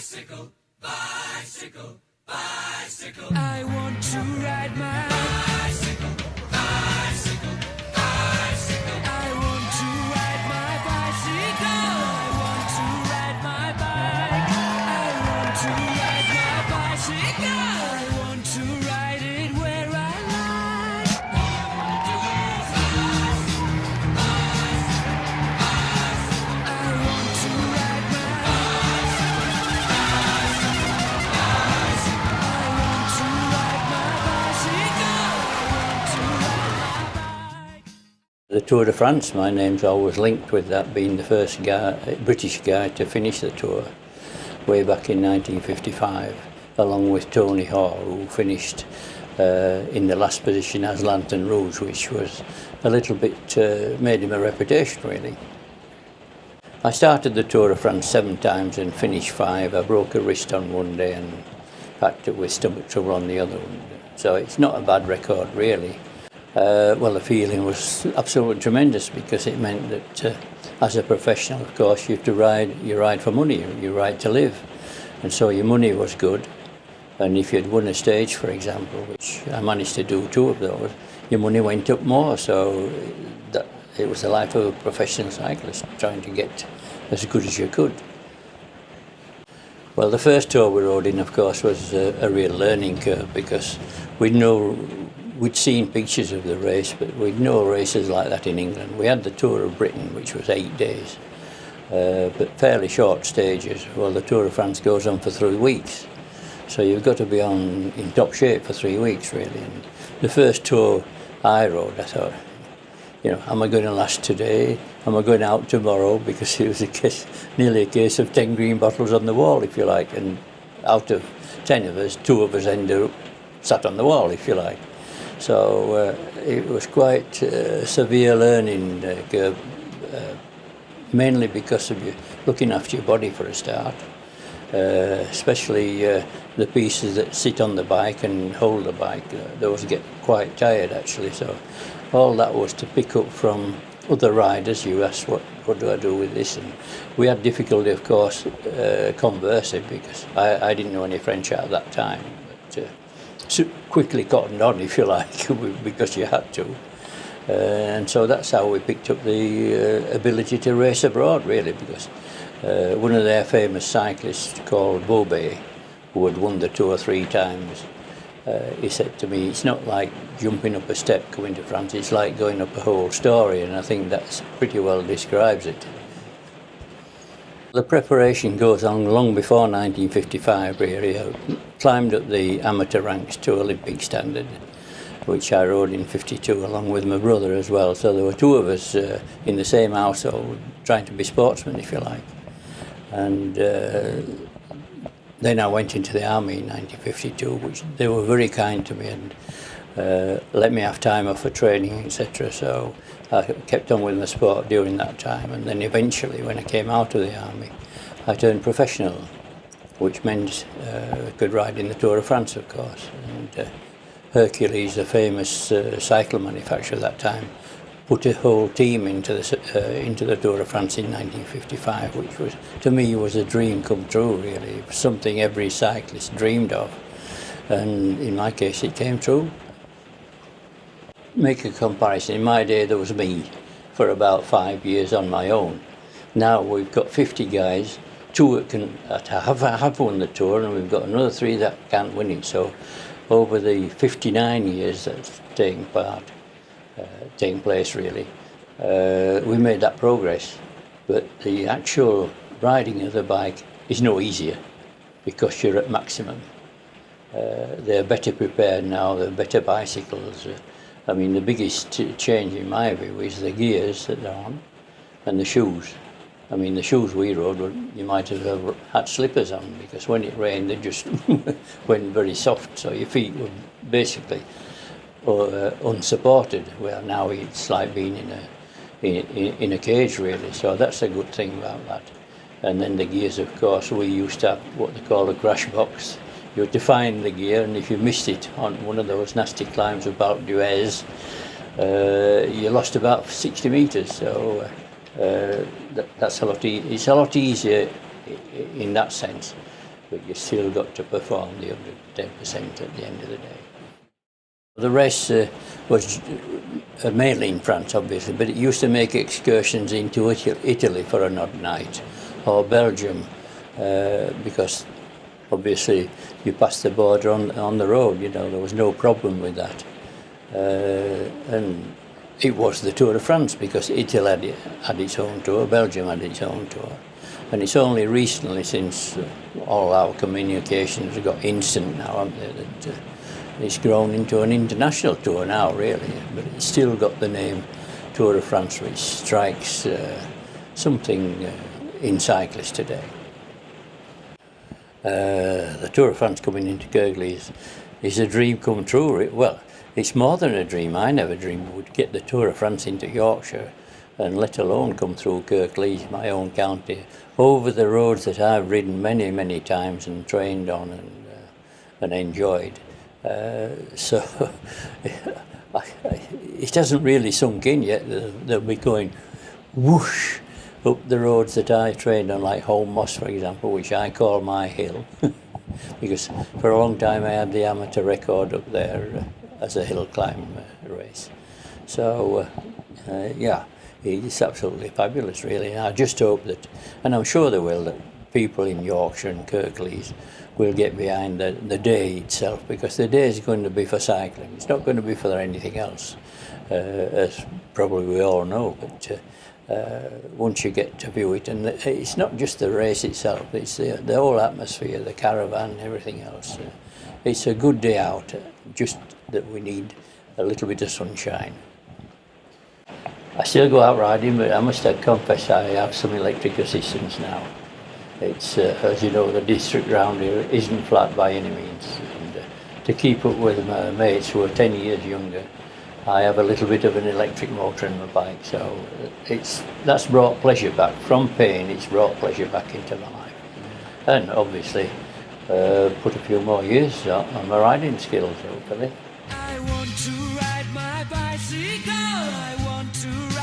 Bicycle, bicycle, bicycle. I want to ride my bicycle, bicycle, bicycle. I want to ride my bicycle. I want to ride my bike. I want to ride my bicycle. I want to ride it where I like. I want to ride my The Tour de France, my name's always linked with that, being the first British guy to finish the Tour way back in 1955, along with Tony Hall, who finished in the last position as Lantern Rouge, which was a little bit, made him a reputation really. I started the Tour de France 7 times and finished 5. I broke a wrist on one day and packed it with stomach trouble on the other one. So it's not a bad record really. Well, the feeling was absolutely tremendous because it meant that as a professional, of course, you ride for money, you ride to live. And so your money was good. And if you'd won a stage, for example, which I managed to do 2 of those, your money went up more. So it was the life of a professional cyclist, trying to get as good as you could. Well, the first tour we rode in, of course, was a real learning curve because we'd seen pictures of the race, but we'd no races like that in England. We had the Tour of Britain, which was 8 days, but fairly short stages. Well, the Tour of France goes on for 3 weeks, so you've got to be in top shape for 3 weeks, really. And the first tour I rode, I thought, you know, am I going to last today? Am I going out tomorrow? Because it was nearly a case of 10 green bottles on the wall, if you like. And out of 10 of us, 2 of us ended up sat on the wall, if you like. So it was quite a severe learning curve, mainly because of you looking after your body for a start, especially the pieces that sit on the bike and hold the bike. Those get quite tired actually. So all that was to pick up from other riders. You asked, what do I do with this? And we had difficulty, of course, conversing because I didn't know any French at that time. But, quickly cottoned on, if you like, because you had to. And so that's how we picked up the ability to race abroad, really, because one of their famous cyclists called Bobet, who had won the Tour 3 times, he said to me, it's not like jumping up a step coming to France, it's like going up a whole story, and I think that pretty well describes it. The preparation goes on long before 1955, really. I climbed up the amateur ranks to Olympic standard, which I rode in 52 along with my brother as well. So there were 2 of us in the same household trying to be sportsmen, if you like. And then I went into the army in 1952, which they were very kind to me and let me have time off for training, etc. So I kept on with the sport during that time, and then eventually when I came out of the army I turned professional, which meant I could ride in the Tour de France, of course. And Hercules, the famous cycle manufacturer at that time, put a whole team into the Tour de France in 1955, which was, to me, was a dream come true, really. It was something every cyclist dreamed of, and in my case it came true. Make a comparison, in my day there was me for about 5 years on my own. Now we've got 50 guys, 2 that have won the Tour, and we've got another 3 that can't win it. So over the 59 years that's taking place really, we made that progress. But the actual riding of the bike is no easier because you're at maximum. They're better prepared now, they're better bicycles. I mean, the biggest change in my view is the gears that they're on and the shoes. I mean, the shoes we rode, you might have had slippers on because when it rained, they just went very soft, so your feet were basically unsupported. Well, now it's like being in a cage, really, so that's a good thing about that. And then the gears, of course, we used to have what they call a crash box. You had to find the gear, and if you missed it on one of those nasty climbs of Alpe d'Huez, you lost about 60 metres. So that's it's a lot easier in that sense. but you still got to perform the 110% at the end of the day. The race was mainly in France, obviously, but it used to make excursions into Italy for an odd night, or Belgium, because obviously you passed the border on the road, you know, there was no problem with that. And it was the Tour de France, because Italy had its own tour, Belgium had its own tour. And it's only recently, since all our communications have got instant now, haven't they, that it's grown into an international tour now, really. But it's still got the name Tour de France, which strikes something in cyclists today. The Tour de France coming into Kirklees is a dream come true. Well, it's more than a dream. I never dreamed we would get the Tour de France into Yorkshire, and let alone come through Kirklees, my own county, over the roads that I've ridden many, many times and trained on and enjoyed. So it hasn't really sunk in yet. They'll be going whoosh up the roads that I trained on, like Holme Moss, for example, which I call my hill, because for a long time I had the amateur record up there as a hill climb race. So yeah, it's absolutely fabulous, really. And I just hope that, and I'm sure they will, that people in Yorkshire and Kirklees will get behind the day itself, because the day is going to be for cycling. It's not going to be for anything else, as probably we all know. But once you get to view it, and it's not just the race itself, it's the whole atmosphere, the caravan, everything else. It's a good day out, just that we need a little bit of sunshine. I still go out riding, but I must confess I have some electric assistance now. It's, as you know, the district round here isn't flat by any means. And to keep up with my mates who are 10 years younger, I have a little bit of an electric motor in my bike, so that's brought pleasure back. From pain, it's brought pleasure back into my life. And obviously, put a few more years on my riding skills, hopefully. I want to ride my bicycle, I want to